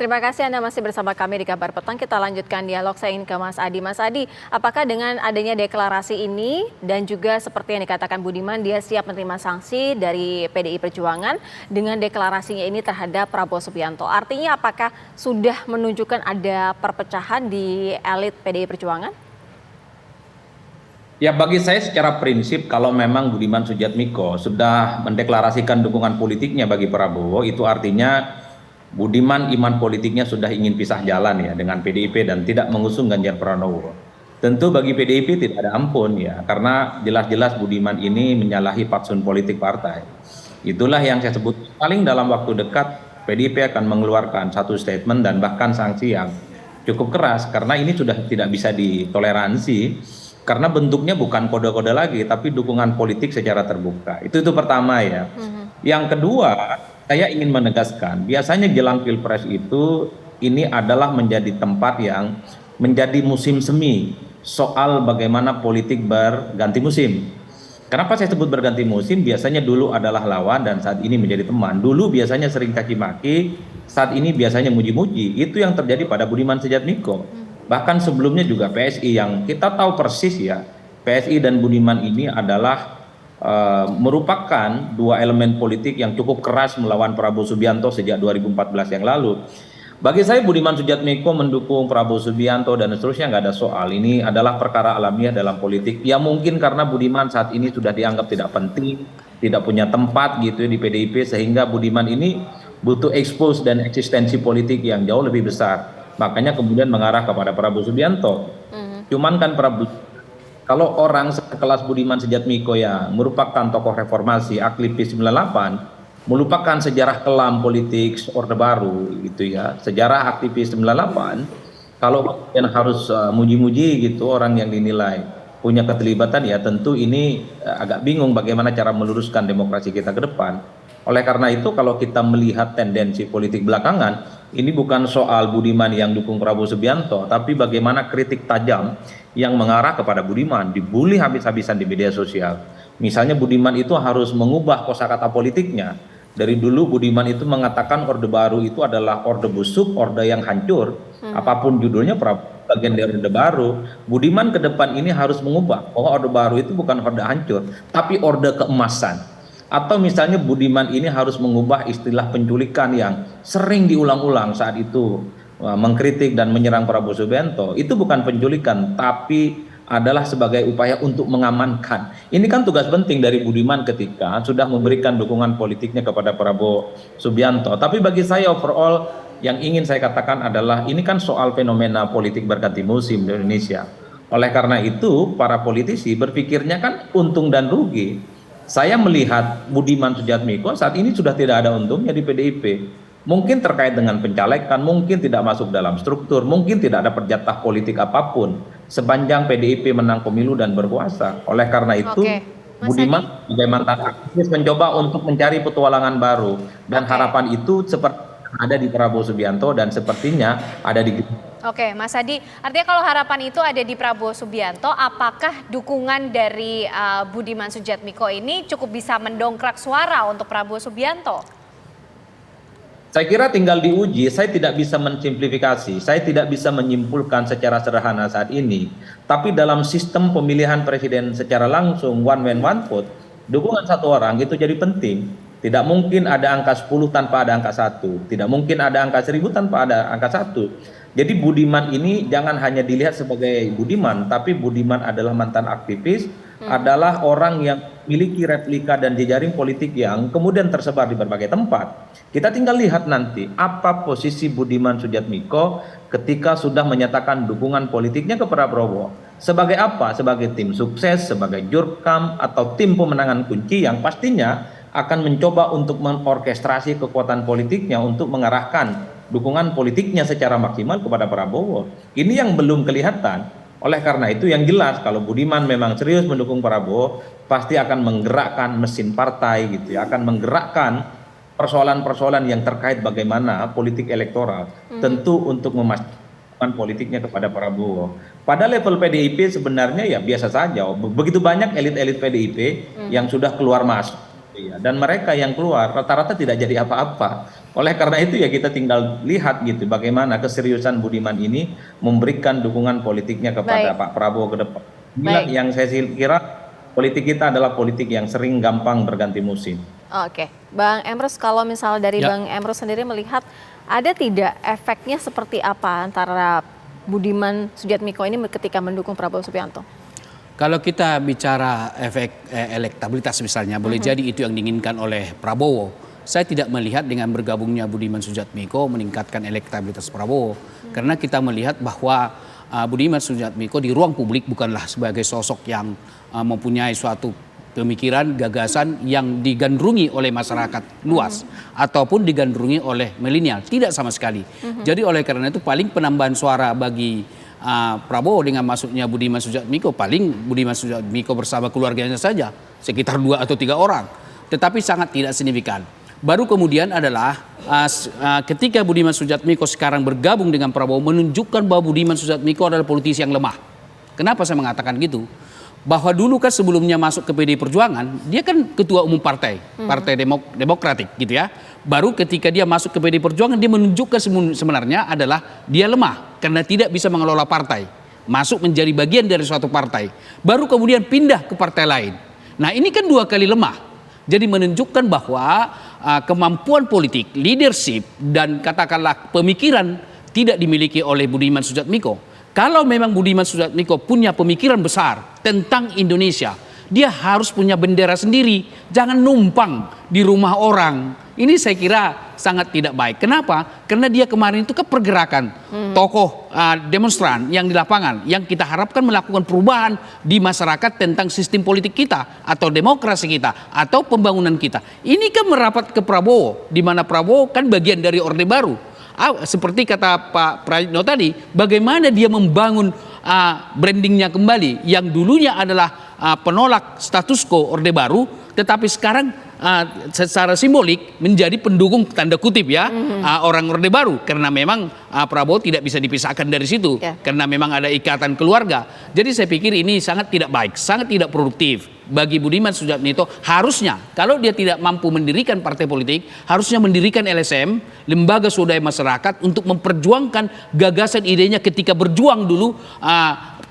Terima kasih Anda masih bersama kami di Kabar Petang. Kita lanjutkan dialog. Saya ingin ke Mas Adi. Mas Adi, apakah dengan adanya deklarasi ini dan juga seperti yang dikatakan Budiman, dia siap menerima sanksi dari PDI Perjuangan dengan deklarasinya ini terhadap Prabowo Subianto. Artinya apakah sudah menunjukkan ada perpecahan di elit PDI Perjuangan? Ya, bagi saya secara prinsip kalau memang Budiman Sujatmiko sudah mendeklarasikan dukungan politiknya bagi Prabowo, itu artinya Budiman iman politiknya sudah ingin pisah jalan ya dengan PDIP dan tidak mengusung Ganjar Pranowo. Tentu bagi PDIP tidak ada ampun ya, karena jelas-jelas Budiman ini menyalahi fatsun politik partai. Itulah yang saya sebut paling dalam waktu dekat PDIP akan mengeluarkan satu statement dan bahkan sanksi yang cukup keras karena ini sudah tidak bisa ditoleransi karena bentuknya bukan kode-kode lagi tapi dukungan politik secara terbuka. Itu pertama ya. Yang kedua, saya ingin menegaskan, biasanya jelang Pilpres itu ini adalah menjadi tempat yang menjadi musim semi soal bagaimana politik berganti musim. Kenapa saya sebut berganti musim? Biasanya dulu adalah lawan dan saat ini menjadi teman. Dulu biasanya sering caci maki, saat ini biasanya muji-muji. Itu yang terjadi pada Budiman Sujatmiko. Bahkan sebelumnya juga PSI yang kita tahu persis ya, PSI dan Budiman ini adalah merupakan dua elemen politik yang cukup keras melawan Prabowo Subianto sejak 2014 yang lalu. Bagi saya Budiman Sujatmiko mendukung Prabowo Subianto dan seterusnya nggak ada soal. Ini adalah perkara alamiah dalam politik. Ya mungkin karena Budiman saat ini sudah dianggap tidak penting, tidak punya tempat gitu di PDIP sehingga Budiman ini butuh expose dan eksistensi politik yang jauh lebih besar. Makanya kemudian mengarah kepada Prabowo Subianto. Cuman kan kalau orang sekelas Budiman Sujatmiko yang merupakan tokoh reformasi, aktivis 98, melupakan sejarah kelam politik Orde Baru gitu ya, sejarah aktivis 98, kalau kemudian harus muji-muji gitu orang yang dinilai punya keterlibatan ya tentu ini agak bingung bagaimana cara meluruskan demokrasi kita ke depan. Oleh karena itu kalau kita melihat tendensi politik belakangan, ini bukan soal Budiman yang dukung Prabowo Subianto, tapi bagaimana kritik tajam yang mengarah kepada Budiman, dibully habis-habisan di media sosial. Misalnya Budiman itu harus mengubah kosakata politiknya. Dari dulu Budiman itu mengatakan Orde Baru itu adalah orde busuk, orde yang hancur. Apapun judulnya Prabowo bagian dari Orde Baru. Budiman ke depan ini harus mengubah bahwa Orde Baru itu bukan orde hancur, tapi orde keemasan. Atau misalnya Budiman ini harus mengubah istilah penculikan yang sering diulang-ulang saat itu mengkritik dan menyerang Prabowo Subianto. Itu bukan penculikan, tapi adalah sebagai upaya untuk mengamankan. Ini kan tugas penting dari Budiman ketika sudah memberikan dukungan politiknya kepada Prabowo Subianto. Tapi bagi saya overall yang ingin saya katakan adalah ini kan soal fenomena politik berganti musim di Indonesia. Oleh karena itu para politisi berpikirnya kan untung dan rugi. Saya melihat Budiman Sujatmiko saat ini sudah tidak ada untungnya di PDIP. Mungkin terkait dengan pencalekan, mungkin tidak masuk dalam struktur, mungkin tidak ada perjatah politik apapun sepanjang PDIP menang pemilu dan berkuasa. Oleh karena itu, Budiman sebagai mantan aktivis mencoba untuk mencari petualangan baru dan harapan itu seperti ada di Prabowo Subianto dan sepertinya ada di Oke, Mas Adi, artinya kalau harapan itu ada di Prabowo Subianto, apakah dukungan dari Budiman Sujatmiko ini cukup bisa mendongkrak suara untuk Prabowo Subianto? Saya kira tinggal diuji, saya tidak bisa mensimplifikasi, saya tidak bisa menyimpulkan secara sederhana saat ini. Tapi dalam sistem pemilihan presiden secara langsung, one man one vote, dukungan satu orang itu jadi penting. Tidak mungkin ada angka 10 tanpa ada angka 1. Tidak mungkin ada angka 1000 tanpa ada angka 1. Jadi Budiman ini jangan hanya dilihat sebagai Budiman, tapi Budiman adalah mantan aktivis, adalah orang yang memiliki replika dan jejaring politik yang kemudian tersebar di berbagai tempat. Kita tinggal lihat nanti apa posisi Budiman Sujatmiko ketika sudah menyatakan dukungan politiknya kepada Prabowo. Sebagai apa? Sebagai tim sukses, sebagai jurkam, atau tim pemenangan kunci yang pastinya akan mencoba untuk mengorkestrasi kekuatan politiknya untuk mengarahkan dukungan politiknya secara maksimal kepada Prabowo. Ini yang belum kelihatan. Oleh karena itu yang jelas kalau Budiman memang serius mendukung Prabowo, pasti akan menggerakkan mesin partai gitu ya, akan menggerakkan persoalan-persoalan yang terkait bagaimana politik elektoral, tentu untuk memastikan politiknya kepada Prabowo. Pada level PDIP sebenarnya ya biasa saja. Begitu banyak elit-elit PDIP yang sudah keluar masuk Iya, dan mereka yang keluar rata-rata tidak jadi apa-apa. Oleh karena itu ya kita tinggal lihat gitu bagaimana keseriusan Budiman ini memberikan dukungan politiknya kepada Baik, Pak Prabowo ke depan. Inilah baik. yang saya kira politik kita adalah politik yang sering gampang berganti musim. Oke, Bang Emrus, kalau misal dari Ya, Bang Emrus sendiri melihat ada tidak efeknya seperti apa antara Budiman Sujatmiko ini ketika mendukung Prabowo Subianto? kalau kita bicara efek elektabilitas misalnya, boleh jadi itu yang diinginkan oleh Prabowo. Saya tidak melihat dengan bergabungnya Budiman Sujatmiko meningkatkan elektabilitas Prabowo. Karena kita melihat bahwa Budiman Sujatmiko di ruang publik bukanlah sebagai sosok yang mempunyai suatu pemikiran, gagasan yang digandrungi oleh masyarakat luas ataupun digandrungi oleh milenial. Tidak sama sekali. Jadi oleh karena itu paling penambahan suara bagi Prabowo dengan masuknya Budiman Sujatmiko, paling Budiman Sujatmiko bersama keluarganya saja sekitar 2 atau 3 orang, tetapi sangat tidak signifikan. Baru kemudian adalah ketika Budiman Sujatmiko sekarang bergabung dengan Prabowo menunjukkan bahwa Budiman Sujatmiko adalah politisi yang lemah. Kenapa saya mengatakan gitu? Bahwa dulu kan sebelumnya masuk ke PDI Perjuangan, dia kan ketua umum partai, Partai Demokratik gitu ya. Baru ketika dia masuk ke PDI Perjuangan, dia menunjukkan sebenarnya adalah dia lemah karena tidak bisa mengelola partai. Masuk menjadi bagian dari suatu partai. Baru kemudian pindah ke partai lain. Nah ini kan 2 kali lemah. Jadi menunjukkan bahwa kemampuan politik, leadership, dan katakanlah pemikiran tidak dimiliki oleh Budiman Sujatmiko. Kalau memang Budiman Sujatmiko punya pemikiran besar tentang Indonesia, dia harus punya bendera sendiri, jangan numpang di rumah orang. Ini saya kira sangat tidak baik. Kenapa? Karena dia kemarin itu ke pergerakan tokoh demonstran yang di lapangan, yang kita harapkan melakukan perubahan di masyarakat tentang sistem politik kita atau demokrasi kita atau pembangunan kita. Ini kan merapat ke Prabowo, di mana Prabowo kan bagian dari Orde Baru. Seperti kata Pak Prayitno tadi, bagaimana dia membangun brandingnya kembali yang dulunya adalah penolak status quo Orde Baru, tetapi sekarang secara simbolik menjadi pendukung tanda kutip ya orang Orde Baru, karena memang Prabowo tidak bisa dipisahkan dari situ karena memang ada ikatan keluarga. Jadi saya pikir ini sangat tidak baik, sangat tidak produktif bagi Budiman Sujatmiko. Harusnya kalau dia tidak mampu mendirikan partai politik, harusnya mendirikan LSM, lembaga swadaya masyarakat, untuk memperjuangkan gagasan idenya ketika berjuang dulu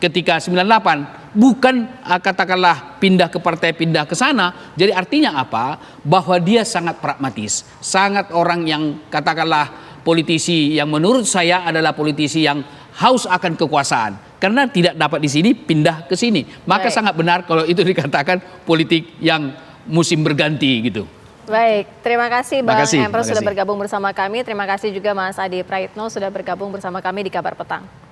ketika 98. Bukan katakanlah pindah ke partai, pindah ke sana. Jadi artinya apa? Bahwa dia sangat pragmatis, sangat orang yang katakanlah politisi yang menurut saya adalah politisi yang haus akan kekuasaan. Karena tidak dapat di sini, pindah ke sini. Maka sangat benar kalau itu dikatakan politik yang musim berganti gitu. Baik, terima kasih Bang Makasih, Emrus sudah makasih. bergabung bersama kami. Terima kasih juga Mas Adi Prayitno sudah bergabung bersama kami di Kabar Petang.